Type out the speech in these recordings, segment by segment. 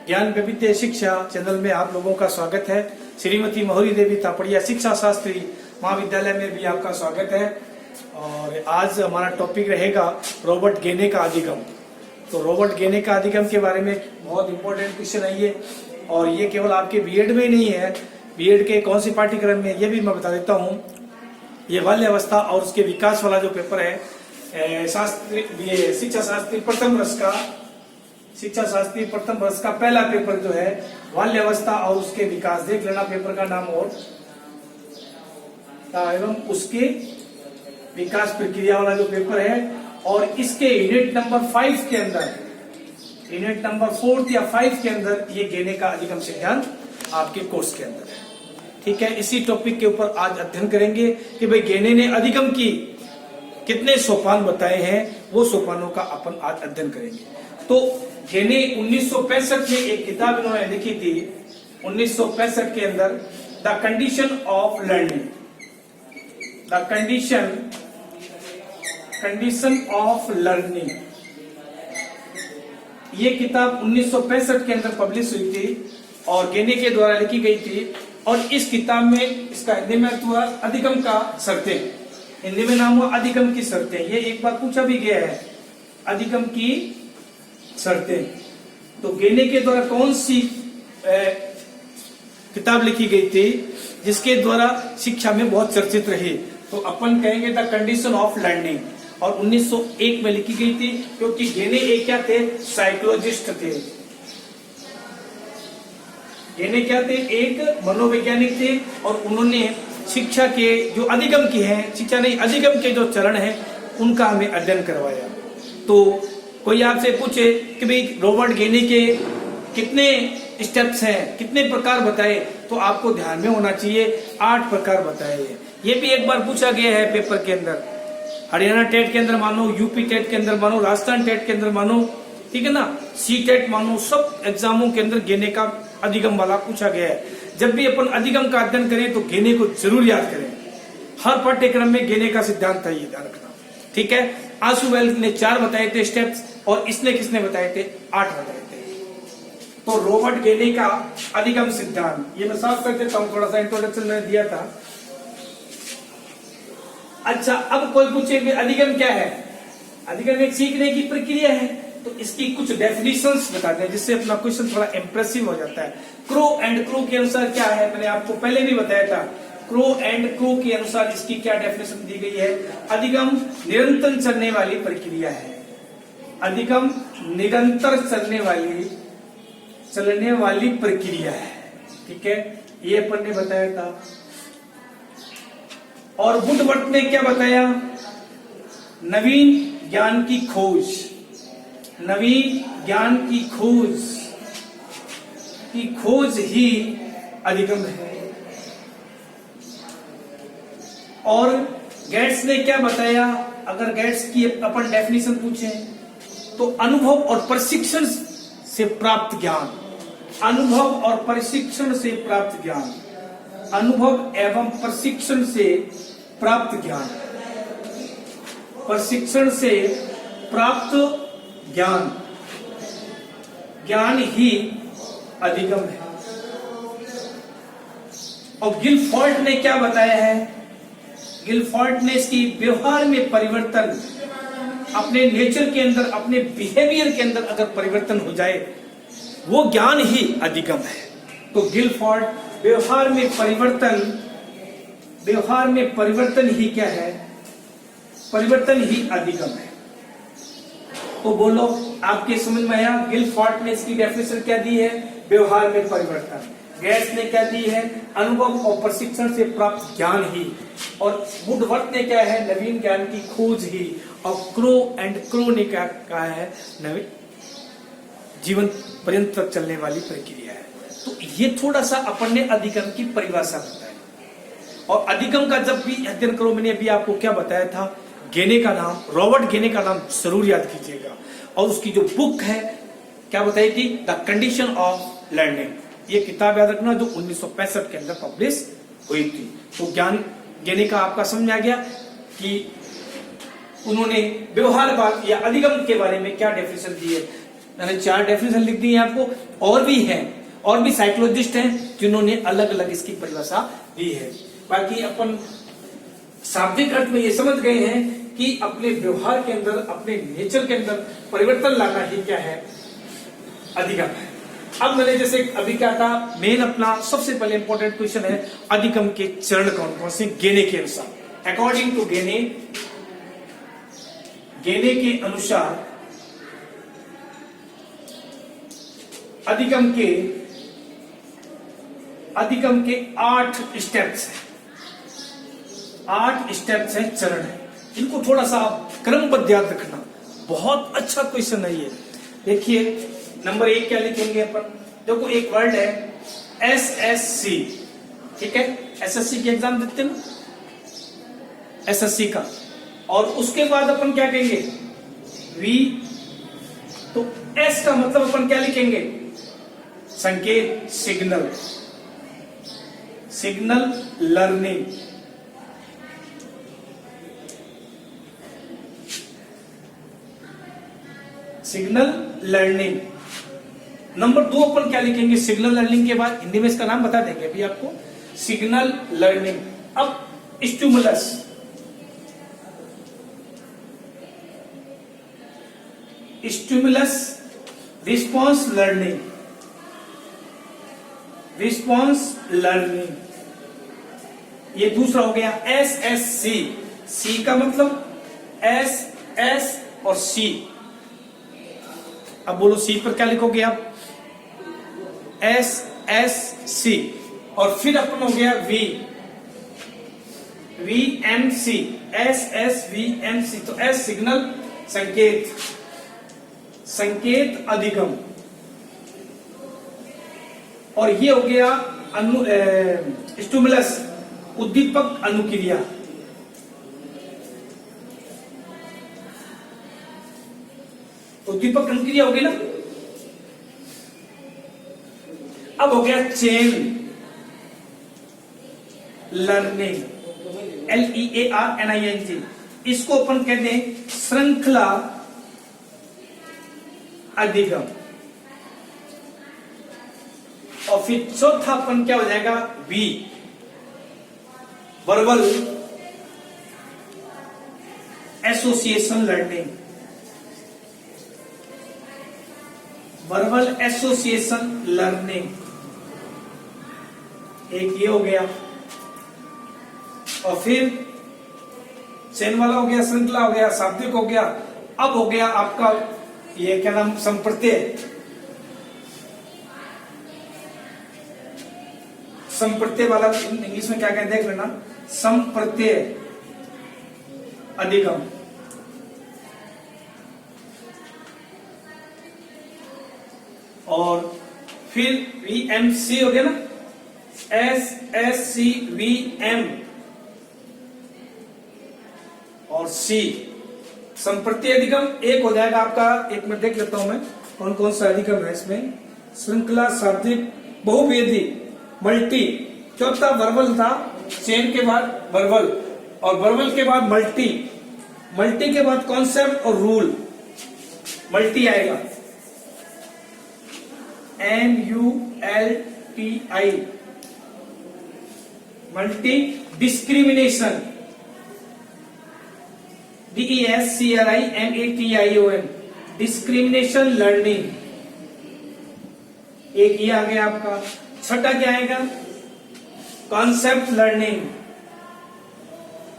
ज्ञान वैविध्य शिक्षा चैनल में आप लोगों का स्वागत है। श्रीमती महुरी देवी तापड़िया शिक्षा शास्त्री महाविद्यालय में भी आपका स्वागत है। और आज हमारा टॉपिक रहेगा रॉबर्ट गेने का अधिगम। तो रॉबर्ट गेने का अधिगम के बारे में बहुत इंपॉर्टेंट क्वेश्चन है ये, और ये केवल आपके बीएड में ही नहीं है, बीएड के कौन सी पाठ्यक्रम में ये भी मैं बता देता हूँ। ये बाल्य अवस्था और उसके विकास वाला जो पेपर है शिक्षा शास्त्री प्रथम वर्ष का पहला पेपर जो है बाल्य अवस्था और उसके विकास, देख लेना पेपर का नाम और एवं उसके विकास प्रक्रिया वाला जो पेपर है। और इसके यूनिट नंबर 5 के अंदर, यूनिट नंबर 4 या 5 के अंदर ये गेने का अधिगम सिद्धांत आपके कोर्स के अंदर है। ठीक है, इसी टॉपिक के ऊपर आज अध्ययन करेंगे कि भाई गेने ने अधिगम की कितने सोपान बताए हैं, वो सोपानों का अपन आज अध्ययन करेंगे। तो गेने 1965 में एक किताब इन्होंने लिखी थी, 1965 के अंदर the condition of learning, the condition of learning. ये किताब 1965 के अंदर पब्लिश हुई थी और गेने के द्वारा लिखी गई थी। और इस किताब में इसका हिंदी में अर्थ हुआ अधिगम का शर्तें, हिंदी में नाम हुआ अधिगम की शर्तें। ये एक बार पूछा भी गया है, अधिगम की शर्तें। तो गेने के द्वारा कौन सी किताब लिखी गई थी जिसके द्वारा शिक्षा में बहुत चर्चित रही? तो अपन कहेंगे द कंडीशन ऑफ लर्निंग, और 1901 में लिखी गई थी, क्योंकि गेने एक क्या थे, साइकोलॉजिस्ट थे। गेने क्या थे, एक मनोवैज्ञानिक थे, और उन्होंने शिक्षा के जो अधिगम की है, शिक्षा नहीं अधिगम के जो चरण है उनका हमें अध्ययन करवाया। तो कोई आपसे पूछे कि भाई रॉबर्ट गेने के कितने स्टेप्स हैं, कितने प्रकार बताए, तो आपको ध्यान में होना चाहिए 8 प्रकार बताए हैं। ये भी एक बार पूछा गया है पेपर के अंदर, हरियाणा टेट के अंदर मानो, यूपी टेट के अंदर मानो, राजस्थान टेट के अंदर मानो, ठीक है ना, सी टेट मानो, सब एग्जामों के अंदर गेने का अधिगम वाला पूछा गया है। जब भी अपन अधिगम का अध्ययन करें तो गेने को जरूर याद करें। हर पाठ्यक्रम में गेने का सिद्धांत है, ये ध्यान रखना। ठीक है, आशुवेल ने 4 बताए थे स्टेप्स, और इसने किसने बताए थे, 8 बताए थे। तो रॉबर्ट गेने का अधिगम सिद्धांत, ये मैं साफ कर देता हूं, थोड़ा सा इंट्रोडक्शन मैंने दिया था। अच्छा, अब कोई पूछे कि अधिगम क्या है? अधिगम एक सीखने की प्रक्रिया है, तो इसकी कुछ डेफिनेशंस बताते हैं जिससे अपना क्वेश्चन थोड़ा इंप्रेसिव हो जाता है। क्रो एंड क्रो के अनुसार क्या है, मैंने आपको पहले भी बताया था। क्रो एंड क्रो के अनुसार इसकी क्या डेफिनेशन दी गई है? अधिगम निरंतर चलने वाली प्रक्रिया है। अधिगम निरंतर चलने वाली प्रक्रिया है। ठीक है, ये अपन ने बताया था। और वुडवर्थ ने क्या बताया? नवीन ज्ञान की खोज, नवीन ज्ञान की खोज ही अधिगम है। और गेट्स ने क्या बताया? अगर गेट्स की अपन डेफिनेशन पूछे तो अनुभव और प्रशिक्षण से प्राप्त ज्ञान, अनुभव और प्रशिक्षण से प्राप्त ज्ञान, अनुभव एवं प्रशिक्षण से प्राप्त ज्ञान, प्रशिक्षण से प्राप्त ज्ञान, ज्ञान ही अधिगम है। और गिलफोर्ड ने क्या बताया है? गिलफोर्ड ने इसकी व्यवहार में परिवर्तन, अपने नेचर के अंदर, अपने बिहेवियर के अंदर अगर परिवर्तन हो जाए, वो ज्ञान ही अधिगम है। तो गिलफोर्ड व्यवहार में परिवर्तन ही क्या है? परिवर्तन ही अधिगम है। तो बोलो, आपके समझ में आया? गिलफोर्ड ने इसकी डेफिनेशन क्या दी है? व्यवहार में परिवर्तन। गेट्स ने क्या दी है? अनुभव और प्रशिक्षण से प्राप्त ज्ञान ही। और वुडवर्थ ने क्या है? नवीन ज्ञान की खोज ही। और क्रो एंड क्रो ने क्या कहा है? नवीन जीवन पर्यंत तक चलने वाली प्रक्रिया है। तो ये थोड़ा सा अपन ने अधिगम की परिभाषा बताई। और अधिगम का जब भी अध्ययन करो, मैंने अभी आपको क्या बताया था, गेने का नाम, रॉबर्ट गेने का नाम जरूर याद कीजिएगा। और उसकी जो बुक है क्या बताई थी? The condition of learning. ये किताब याद रखना, जो 1965 के अंदर पब्लिश हुई थी। तो ज्ञान गेने का आपका समझ आ गया कि उन्होंने व्यवहार या अधिगम के बारे में क्या डेफिनेशन दी है। मैंने 4 डेफिनेशन लिख दी है आपको, और भी है, और भी साइकोलॉजिस्ट हैं जिन्होंने अलग अलग इसकी परिभाषा दी है। बाकी अपन शाब्दिक अर्थ में ये समझ गए हैं कि अपने व्यवहार के अंदर, अपने नेचर के अंदर परिवर्तन लाना ही क्या है, अधिगम है। अब मैंने जैसे अभी क्या था, मेन अपना सबसे पहले इंपॉर्टेंट क्वेश्चन है अधिगम के चरण कौन कौन से गेने के अनुसार। अकॉर्डिंग टू गेने, गेने के अनुसार अधिगम के 8 स्टेप्स हैं, 8 स्टेप्स हैं, चरण है। इनको थोड़ा सा क्रमबद्ध याद रखना, बहुत अच्छा क्वेश्चन है ये। देखिए नंबर 1 क्या लिखेंगे अपन, देखो एक वर्ड है SSC, ठीक है, SSC की एग्जाम देते हैं ना, SSC का, और उसके बाद अपन क्या कहेंगे V, तो S का मतलब अपन क्या लिखेंगे, संकेत, signal, signal learning, signal learning. Number 2 अपन क्या लिखेंगे, सिग्नल लर्निंग के बाद हिंदी में इसका नाम बता देंगे अभी आपको, सिग्नल लर्निंग। अब stimulus, stimulus response learning, response learning, ये दूसरा हो गया। SSC, C का मतलब S, S और C। अब बोलो C पर क्या लिखोगे आप, SSC, और फिर अपन हो गया V, VMC, SSVMC, तो S सिग्नल, संकेत, संकेत अधिगम, और ये हो गया स्टिमुलस, उद्दीपक अनुक्रिया। उद्दीपक अनुक्रिया हो गई ना। अब हो गया चेन लर्निंग, LEARNING, इसको अपन कहते हैं श्रृंखला अधिगम। और फिर चौथा अपन क्या हो जाएगा, B, verbal association learning, verbal association learning, एक ये हो गया। और फिर चेन वाला हो गया, श्रृंखला हो गया, शाब्दिक हो गया। अब हो गया आपका ये क्या नाम, संप्रत्यय, संप्रत्यय वाला इंग्लिश में क्या कहते हैं देख लेना, संप्रत्यय अधिगम। और फिर VMC हो गया ना, SSCVM और C, संप्रत्यय अधिगम। एक हो जाएगा आपका, एक में देख लेता हूं मैं कौन कौन सा अधिगम है इसमें, श्रृंखला, शाब्दिक, बहुवेदी, मल्टी। चौथा वर्बल था, चेन के बाद वर्बल, और वर्बल के बाद मल्टी, मल्टी के बाद कॉन्सेप्ट और रूल, मल्टी आएगा, MULTI, multi. Discrimination, DESCRIMATION, discrimination learning, एक ये आ गया आपका। छठा क्या आएगा, कॉन्सेप्ट लर्निंग,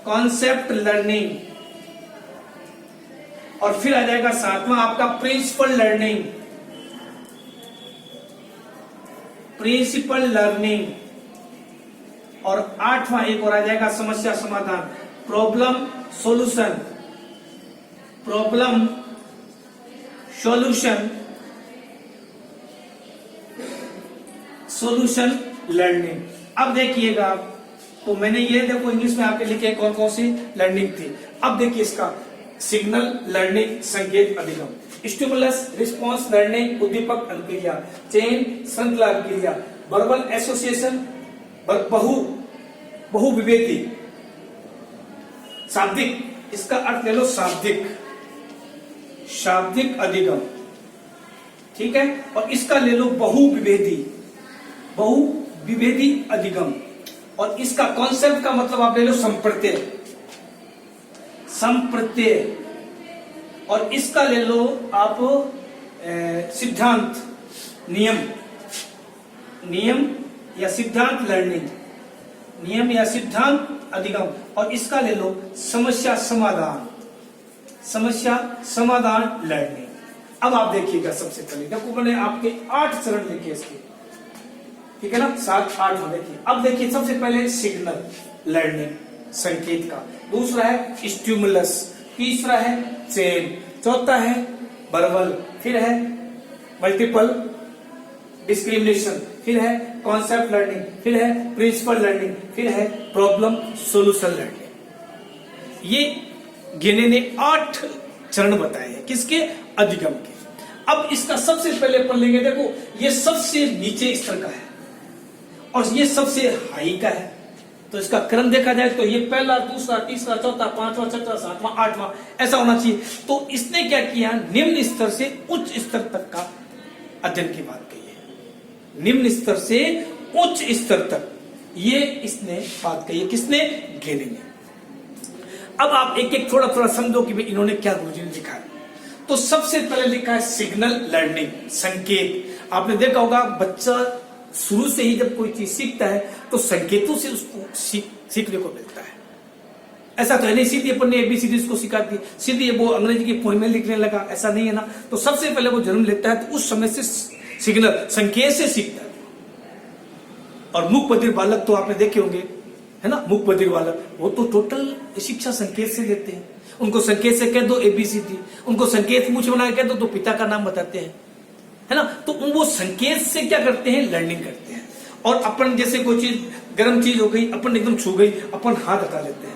कॉन्सेप्ट लर्निंग। और फिर आ जाएगा सातवां आपका प्रिंसिपल लर्निंग, प्रिंसिपल लर्निंग। और आठवां एक और आ जाएगा समस्या समाधान, problem solution, problem solution, solution learning. अब देखिएगा आप, तो मैंने ये देखो इंग्लिश में आपके लिखे कौन कौन सी लर्निंग थी। अब देखिए इसका, सिग्नल लर्निंग, संकेत अधिगम, स्टिमुलस रिस्पॉन्स लर्निंग, उद्दीपक अनुक्रिया, चेन श्रृंखला अनुक्रिया, वर्बल एसोसिएशन, बहुविवेदी, शाब्दिक, इसका अर्थ ले लो शाब्दिक, शाब्दिक अधिगम, ठीक है। और इसका ले लो बहुविभेदी अधिगम, और इसका कॉन्सेप्ट का मतलब आप ले लो संप्रत्यय, और इसका ले लो आप सिद्धांत, नियम या सिद्धांत लर्निंग, नियम या सिद्धांत अधिगम, और इसका ले लो समस्या समाधान लर्निंग। अब आप देखिएगा, सबसे पहले देखो मैंने आपके 8 चरण लिखे इसके, ठीक है ना, 7-8 में देखिए। अब देखिए सबसे पहले सिग्नल लर्निंग, संकेत का, दूसरा है स्टिमुलस, तीसरा है चेन, चौथा है वर्बल, फिर है मल्टीपल डिस्क्रिमिनेशन, फिर है कॉन्सेप्ट लर्निंग, फिर है प्रिंसिपल लर्निंग, फिर है प्रॉब्लम सॉल्यूशन लर्निंग। ये गिने ने 8 चरण बताए हैं, किसके? अधिगम के। अब इसका सबसे पहले पढ़ लेंगे, देखो ये सबसे नीचे स्तर का है और ये सबसे हाई का है, तो इसका क्रम देखा जाए तो ये पहला, दूसरा, तीसरा, चौथा, पांचवा, छठा, सातवां, आठवां ऐसा होना चाहिए। तो इसने क्या किया, निम्न स्तर से उच्च स्तर तक का अध्ययन की बात कही है, निम्न स्तर से उच्च स्तर तक ये इसने बात कही है, किसने? घेरे ने। अब आप एक एक थोड़ा थोड़ा समझो कि इन्होंने क्या गुरुजी ने लिखा है। तो सबसे पहले लिखा है सिग्नल लर्निंग, संकेत। आपने देखा होगा बच्चा शुरू से ही जब कोई चीज सीखता है तो संकेतों से उसको सीखने को मिलता है। ऐसा तो है नहीं सीधी अपन ने ABCD को सिखाती सीधी वो अंग्रेजी की पोएम में लिखने लगा, ऐसा नहीं है ना। तो सबसे पहले वो जन्म लेता है तो उस समय से सिग्नल, संकेत से सीखता है। और मूक बधिर बालक तो आपने देखे होंगे, है ना, मूक बधिर बालक वो तो टोटल शिक्षा संकेत से लेते हैं। उनको संकेत से कह दो ABCD, उनको संकेत मुझे बना के कह दो तो पिता का नाम बताते हैं, है ना। तो वो संकेत से क्या करते हैं, लर्निंग करते हैं। और अपन जैसे कोई चीज गर्म चीज हो गई, अपन एकदम छू गई, अपन हाथ हटा लेते हैं,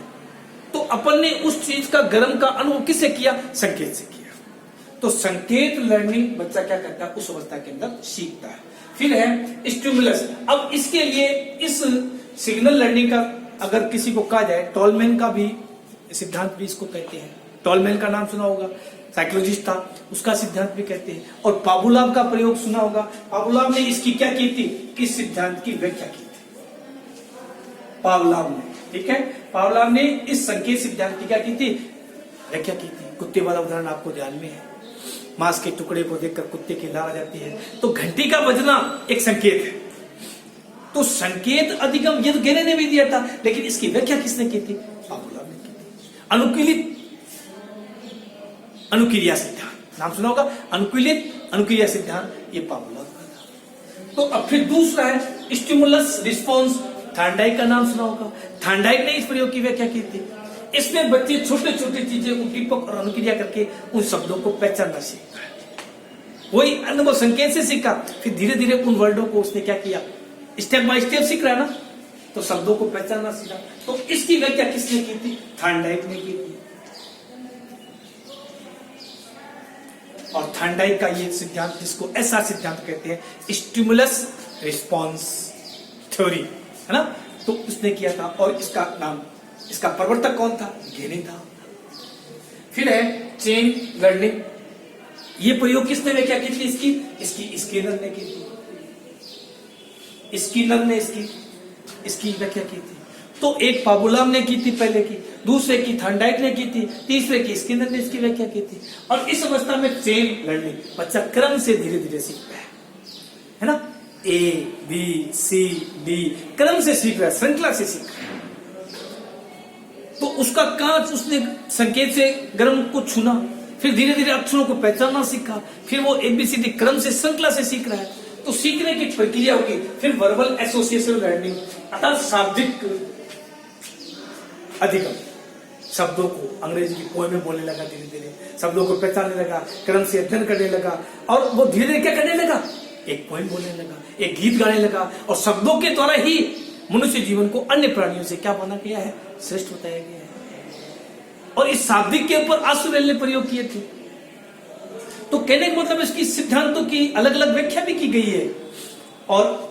तो अपन ने उस चीज का गर्म का अनुभव किससे किया, संकेत से किया। तो संकेत लर्निंग बच्चा क्या करता है, उस अवस्था के अंदर सीखता है। फिर है स्टिमुलस। अब इसके लिए इस सिग्नल लर्निंग का अगर किसी को कहा जाए, टॉलमैन का भी सिद्धांत भी इसको कहते हैं। टॉलमैन का नाम सुना होगा, साइकोलॉजिस्ट था, उसका सिद्धांत भी कहते हैं। और पावलोव का प्रयोग सुना होगा। पावलोव ने इसकी क्या की थी, किस सिद्धांत की व्याख्या की थी, पावलोव ने, ठीक है। पावलोव ने इस संकेत सिद्धांत की क्या की थी, व्याख्या की थी। कुत्ते वाला उदाहरण आपको ध्यान में है, मांस के टुकड़े को देखकर कुत्ते की लार आ जाती है, तो घंटी का बजना एक संकेत है। तो संकेत अधिगम ये तो घेरे ने भी दिया था, लेकिन इसकी व्याख्या किसने की थी, पावलोव ने की थी। अनुकूलित अनुक्रिया सिद्धांत नाम सुना होगा, अनुकूलित अनुक्रिया सिद्धांत, ये पावलोव का था। तो अब फिर दूसरा है स्टिमुलस रिस्पॉन्स, थार्नडाइक का नाम सुना होगा। थार्नडाइक ने इस प्रयोग की व्याख्या की थी। इसमें बच्चे छोटे छोटे चीजें उद्दीपक और अनुक्रिया करके उन शब्दों को पहचानना सीखता है। वही अनुभव संकेत से सीखा, फिर धीरे धीरे उन वर्डों को उसने क्या किया, स्टेप बाय स्टेप सीख रहा है ना, तो शब्दों को पहचानना सीखा। तो इसकी व्याख्या किसने की थी, थार्नडाइक ने की थी। और थार्नडाइक का ये सिद्धांत, जिसको ऐसा सिद्धांत कहते हैं, स्टिमुलस रिस्पॉन्स थ्योरी, है ना, तो उसने किया था। और इसका नाम, इसका प्रवर्तक कौन था, घेरे था। फिर है चेन लर्निंग, ये प्रयोग किसने व्याख्या की थी इसकी स्किनर ने की थी। स्किनर ने इसकी व्याख्या की थी। तो एक पावलोव ने की थी पहले की, दूसरे की थार्नडाइक ने की थी, तीसरे की स्किनर ने इसकी व्याख्या की थी। और इस अवस्था में चेन लर्निंग, बच्चा क्रम से धीरे धीरे सीखता है ना, ABCD क्रम से सीख रहा है, श्रृंखला से सीख रहा है। तो उसका कांच उसने संकेत से गर्म को छूना, फिर धीरे धीरे अक्षरों को पहचानना सीखा, फिर वो ABCD क्रम से श्रृंखला से सीख रहा है। तो सीखने की प्रक्रिया होगी। फिर वर्बल एसोसिएशन लर्निंग, अर्थात शाब्दिक अधिगम, शब्दों को अंग्रेजी की पोएम में बोलने लगा, धीरे धीरे शब्दों को पहचानने लगा, क्रम से अध्ययन करने लगा, और वो धीरे धीरे क्या करने लगा, एक पोएम बोलने लगा, एक गीत गाने लगा। और शब्दों के द्वारा ही मनुष्य जीवन को अन्य प्राणियों से क्या बना गया है, श्रेष्ठ बताया गया है। और इस शाब्दिक के ऊपर आशुवेल ने प्रयोग किए थे। तो कहने का मतलब इसकी सिद्धांतों की अलग अलग व्याख्या भी की गई है, और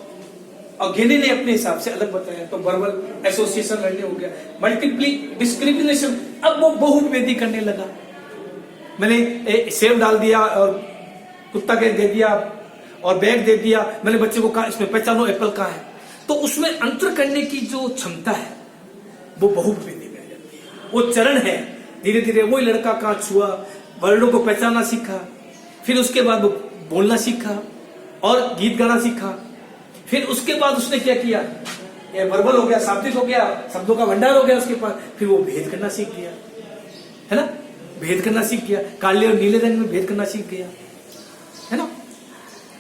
घेरे ने अपने हिसाब से अलग बताया। तो वर्बल एसोसिएशन लर्निंग हो गया, मल्टीप्ली डिस्क्रिमिनेशन, अब वो बहुविभेदी करने लगा। मैंने सेब डाल दिया और कुत्ता के दे दिया और बैग दे दिया, मैंने बच्चे को कहा इसमें पहचानो एप्पल कहाँ है, तो उसमें अंतर करने की जो क्षमता है वो बहुविधि में आ जाती है। वो चरण है, धीरे धीरे वही लड़का कहाँ छुआ, वर्णों को पहचानना सीखा, फिर उसके बाद वो बोलना सीखा और गीत गाना सीखा। फिर उसके बाद उसने क्या किया, ये वर्बल हो गया, शाब्दिक हो गया, शब्दों का भंडार हो गया उसके पास। फिर वो भेद करना सीख गया, है ना, भेद करना सीख गया, काले और नीले रंग में भेद करना सीख गया, है ना।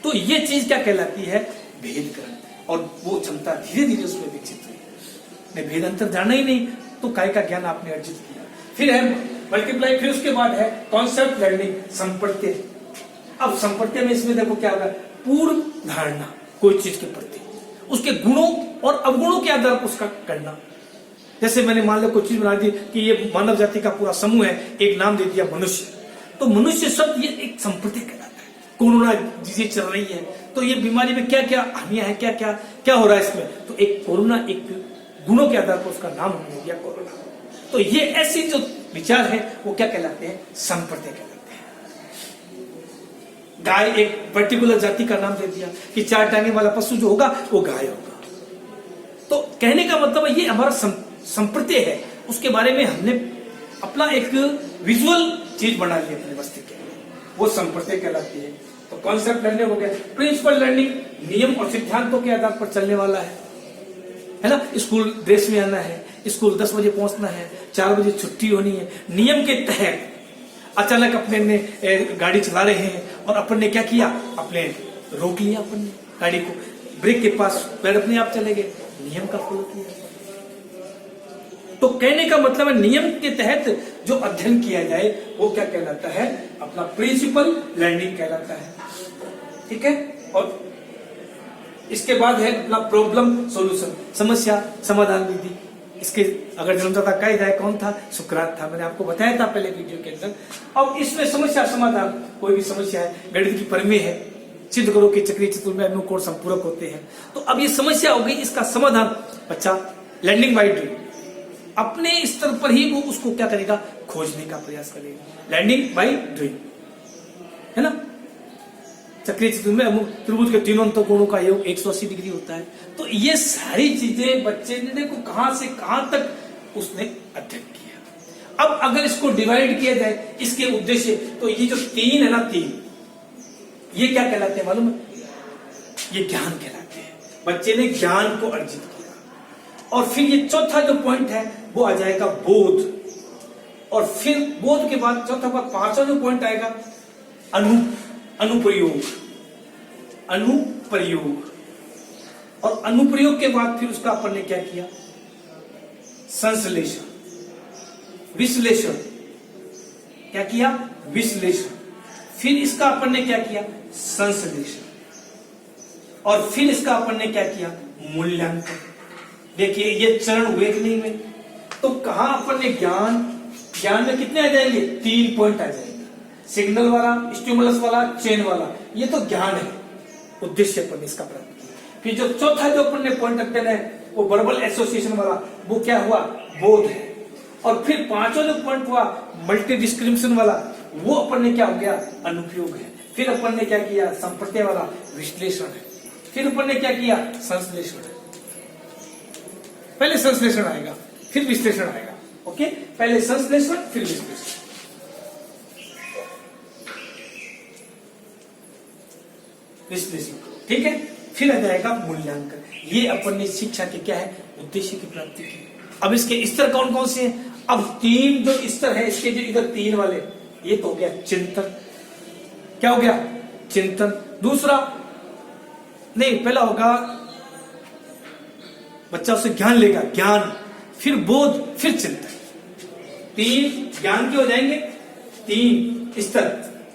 तो ये चीज क्या कहलाती है, भेदकरण। और वो क्षमता धीरे धीरे उसमें विकसित हुई। ने भेद अंतर जाना ही नहीं तो काय का ज्ञान आपने अर्जित किया। फिर है मल्टीप्लाई, फिर उसके बाद है कॉन्सेप्ट लर्निंग, संप्रत्यय। अब संप्रत्यय में इसमें देखो क्या होगा, पूर्व धारणा कोई चीज के प्रति, उसके गुणों और अवगुणों के आधार पर उसका करना। जैसे मैंने मान लो कोई चीज बना दी कि ये मानव जाति का पूरा समूह है, एक नाम दे दिया मनुष्य, तो मनुष्य शब्द ये एक संप्रत्यय कहलाता है। कोरोना डिजीज चल रही है तो ये बीमारी में क्या क्या हानियां हैं, क्या क्या क्या हो रहा है इसमें, तो एक कोरोना एक गुणों के आधार पर उसका नाम हमने दिया कोरोना। तो ये ऐसी जो विचार है वो क्या कहलाते हैं, संप्रत्यय कहलाते हैं। गाय एक पर्टिकुलर जाति का नाम दे दिया कि 4 टांगे वाला पशु जो होगा वो गाय होगा। तो कहने का मतलब है ये हमारा संप्रत्यय है, उसके बारे में हमने अपना एक विजुअल चीज बना ली अपने मस्तिष्क के, वो संप्रत्यय कहलाती है। तो कॉन्सेप्ट लर्निंग हो गया। प्रिंसिपल लर्निंग नियम और सिद्धांतों के आधार पर चलने वाला है ना। स्कूल ड्रेस में आना है, स्कूल 10 बजे पहुंचना है, 4 बजे छुट्टी होनी है, नियम के तहत अचानक अपने ने गाड़ी चला रहे हैं और अपन ने क्या किया, अपने रोक लिया, अपन ने गाड़ी को ब्रेक के पास, पैर अपने आप चले गए, नियम का फॉलो किया। तो कहने का मतलब है नियम के तहत जो अध्ययन किया जाए वो क्या कहलाता है, अपना प्रिंसिपल लर्निंग कहलाता है, ठीक है। और इसके बाद है अपना प्रॉब्लम सॉल्यूशन, समस्या समाधान विधि। इसके अगर जन्मदाता कहा जाए कौन था, सुकरात था, मैंने आपको बताया था पहले वीडियो के अंदर। अब इसमें समस्या समाधान, कोई भी समस्या है, गणित की प्रमेय है, सिद्ध करो कि चक्रीय चतुर्भुज में अनुकोण संपूरक होते हैं, तो अब ये समस्या हो गई, इसका समाधान बच्चा लर्निंग बाय डूइंग अपने स्तर पर ही वो उसको क्या करेगा, खोजने का प्रयास करेगा, लर्निंग बाय डूइंग, है ना। चक्रीय चतुर्भुज में त्रिभुज के तीनों अंतःकोणों का योग 180 डिग्री होता है। तो ये सारी चीजें बच्चे ने देखो कहां से कहां तक उसने अध्ययन किया। अब अगर इसको डिवाइड किया जाए इसके उद्देश्य, तो ये जो 3 है ना, 3 ये क्या कहलाते हैं मालूम है, ये ज्ञान कहलाते हैं। बच्चे ने ज्ञान को अर्जित किया। और फिर ये चौथा जो पॉइंट है वो आ जाएगा बोध, और फिर बोध के बाद चौथा का 5वां जो पॉइंट आएगा अनुप्रयोग, और अनुप्रयोग के बाद फिर उसका अपन ने क्या किया, संश्लेषण, विश्लेषण, क्या किया, विश्लेषण, फिर इसका अपन ने क्या किया, संश्लेषण, और फिर इसका अपन ने क्या किया, मूल्यांकन। देखिए ये चरण हुए कि नहीं में, तो कहां अपन ने ज्ञान में कितने आ जाएंगे, 3 पॉइंट आ जाएंगे, सिग्नल वाला, स्टिमुलस वाला, चेन वाला, ये तो ज्ञान है, उद्देश्य अपन इसका प्राप्त किया। फिर जो चौथा जो अपन ने पॉइंट रखते हैं वो वर्बल एसोसिएशन वाला, वो क्या हुआ, बोध है। और फिर 5वां जो पॉइंट हुआ मल्टी डिस्क्रिप्शन वाला, वो अपन ने क्या हो गया, अनुप्रयोग है। फिर अपन ने क्या किया, संप्रत्यय वाला विश्लेषण है। फिर अपन ने क्या किया, संश्लेषण है। पहले संश्लेषण आएगा फिर विश्लेषण आएगा, ओके, पहले संश्लेषण फिर विश्लेषण। विश्लेषण, ठीक है। फिर आ जाएगा मूल्यांकन। ये अपन ने शिक्षा के क्या है, उद्देश्य की प्राप्ति की। अब इसके स्तर कौन कौन से हैं, अब 3 जो स्तर है इसके, जो इधर 3 वाले, ये तो हो गया चिंतन, क्या हो गया, चिंतन। दूसरा नहीं, पहला होगा बच्चा उससे ज्ञान लेगा, ज्ञान, फिर बोध, फिर चिंतन। 3 ज्ञान के हो जाएंगे, 3 स्तर,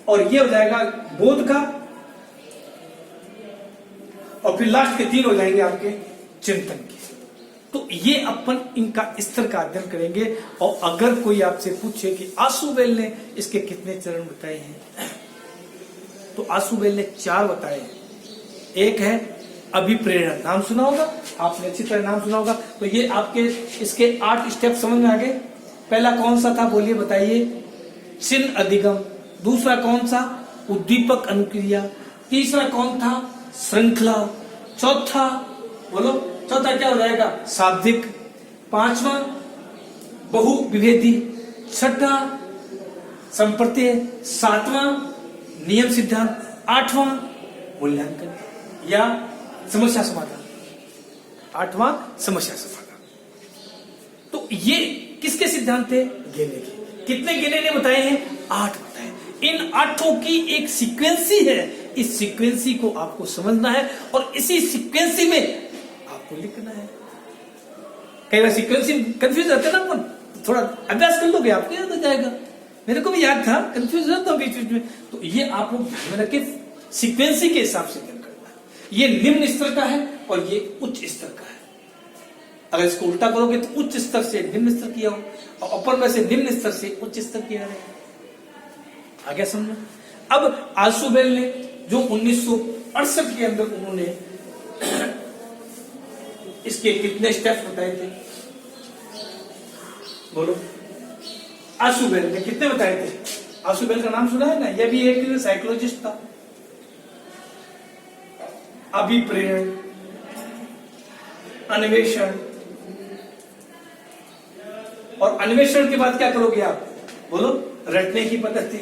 और ये हो जाएगा बोध का, और फिर लास्ट के 3 हो जाएंगे आपके चिंतन के। तो ये अपन इनका स्तर का अध्ययन करेंगे। और अगर कोई आपसे पूछे कि आशुबेल ने इसके कितने चरण बताए हैं, तो आशुबेल ने 4 बताए हैं। एक है अभिप्रेरण, नाम सुना होगा आपने, अच्छी तरह नाम सुना होगा। तो ये आपके इसके 8 स्टेप समझ में आ गए। पहला कौन सा था, बोलिए बताइए, चिन्ह अधिगम। दूसरा कौन सा, उद्दीपक अनुक्रिया। तीसरा कौन था? श्रृंखला। चौथा बोलो, चौथा क्या हो जाएगा? शाब्दिक। पांचवा बहुविभेदी। छठा संप्रत्यय। सातवां नियम सिद्धांत। आठवां मूल्यांकन या समस्या समाधान। आठवां समस्या समाधान। तो ये किसके सिद्धांत थे? गेने के। कितने गेने ने बताए हैं? 8 बताए। इन 8 की एक सीक्वेंसी है, इस सीक्वेंसी को आपको समझना है और इसी सीक्वेंसी में आपको लिखना है। कई बार सीक्वेंसी कंफ्यूज रहते ना, अपन थोड़ा अभ्यास कर लोगे आपको याद हो जाएगा। मेरे को भी याद था, कंफ्यूज रहता हूं बीच में। तो ये आप लोग ध्यान में रखे, सीक्वेंसी के हिसाब से करना है। ये निम्न स्तर का है और ये उच्च स्तर का है। अगर इसको उल्टा करोगे तो उच्च स्तर से निम्न स्तर किया हो और अपर में से निम्न स्तर से उच्च स्तर किया रहेगा। आगे समझो। अब आल्सुबेल ने जो 1968 के अंदर उन्होंने इसके कितने स्टेप्स बताए थे? बोलो, आल्सुबेल ने कितने बताए थे? आल्सुबेल का नाम सुना है ना? यह भी एक साइकोलॉजिस्ट था। अभिप्रेरण, अन्वेषण, और अन्वेषण के बाद क्या करोगे आप? बोलो, रटने की पद्धति।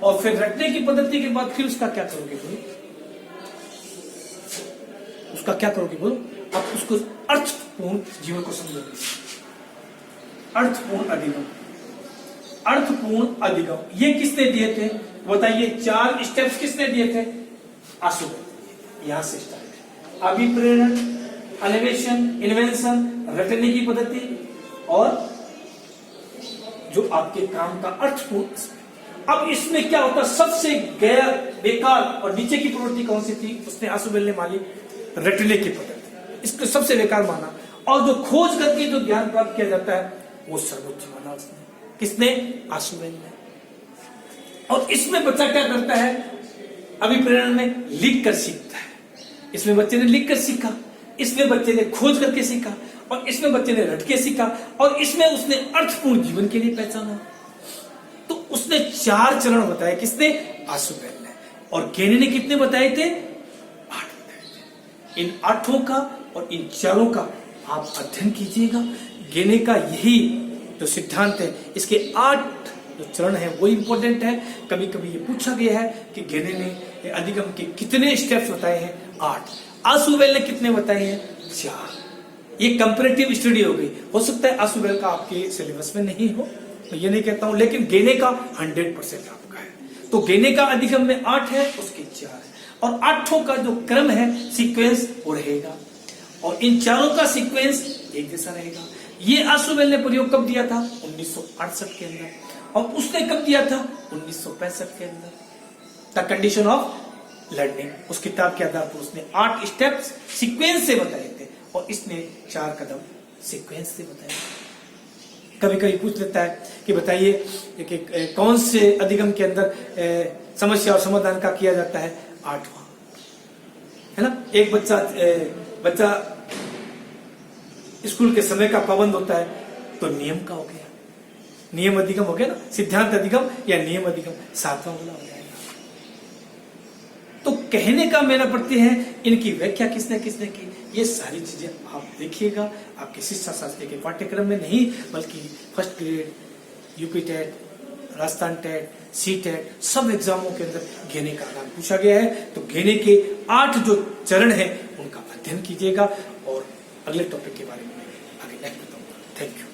और फिर रटने की पद्धति के बाद फिर उसका क्या करोगे? बोलो, उसका क्या करोगे? बोलो, आप उसको अर्थपूर्ण जीवन को समझोगे। अर्थपूर्ण अधिगम। अर्थपूर्ण अधिगम ये किसने दिए थे? बताइए, 4 स्टेप्स किसने दिए थे? आल्सुबेल। यहां से स्टार्ट है। अभिप्रेरण, अन्वेषण, इन्वेंशन, रटने की पद्धति और जो आपके काम का अर्थपूर्ण। अब इसमें क्या होता? सबसे गैर बेकार और नीचे की प्रवृत्ति कौन सी थी? उसने आल्सुबेल ने मानी रटने की पद्धति। इसको सबसे बेकार माना और जो खोज करके जो ज्ञान प्राप्त किया जाता है वो सर्वोच्च माना उसने। किसने? आल्सुबेल ने। और इसमें बच्चा क्या करता है? अभिप्रेरण में लिख कर सीखता है। इसमें बच्चे ने लिख कर सीखा, इसमें बच्चे ने खोज करके सीखा और इसमें बच्चे ने रट के सीखा और इसमें उसने अर्थपूर्ण जीवन के लिए पहचाना। तो उसने 4 चरण बताए। किसने? आल्सुबेल ने। और गेने ने कितने बताए थे? 8 बताए थे। इन 8 का और इन 4 का आप अध्ययन कीजिएगा। गेने का यही जो सिद्धांत है, इसके 8 जो चरण है वो इंपॉर्टेंट है। कभी कभी ये पूछा गया है कि गेने ने अधिगम के कितने स्टेप्स बताए हैं? 8। आल्सुबेल ने कितने बताए हैं? 4। ये कंपैरेटिव स्टडी हो गई। हो सकता है आल्सुबेल का आपके सिलेबस में नहीं हो, मैं ये नहीं कहता हूं, लेकिन गेने का 100% आपका है। तो गेने का अधिगम में 8 है, उसके 4 है और 8 का जो क्रम है, सीक्वेंस वो रहेगा और इन 4 का सीक्वेंस एक जैसा रहेगा। ये आल्सुबेल ने प्रयोग कब दिया था? 1968 के अंदर। और उसने कब दिया था? 1965 के अंदर। द कंडीशन ऑफ लर्निंग, उस किताब के आधार पर उसने 8 स्टेप्स सीक्वेंस से बताए थे और इसने 4 कदम सीक्वेंस से बताए। कभी कभी पूछ लेता है कि बताइए कि कौन से अधिगम के अंदर समस्या और समाधान का किया जाता है? 8वां, है ना। एक बच्चा स्कूल के समय का पाबंद होता है तो नियम का हो गया, नियम अधिगम हो गया ना। सिद्धांत अधिगम या नियम अधिगम 7वां वाला हो जाएगा। तो कहने का मेरा प्रत्यय है, इनकी व्याख्या किसने किसने की, ये सारी चीजें आप देखिएगा आपके शिक्षा शास्त्र के पाठ्यक्रम में, नहीं बल्कि first grade, UP TET, Rajasthan TET, C TET, सब एग्जामों के अंदर गेने का नाम पूछा गया है। तो गेने के 8 जो चरण हैं उनका अध्ययन कीजिएगा और अगले टॉपिक के बारे में आगे नेक्स्ट बताऊंगा। Thank you.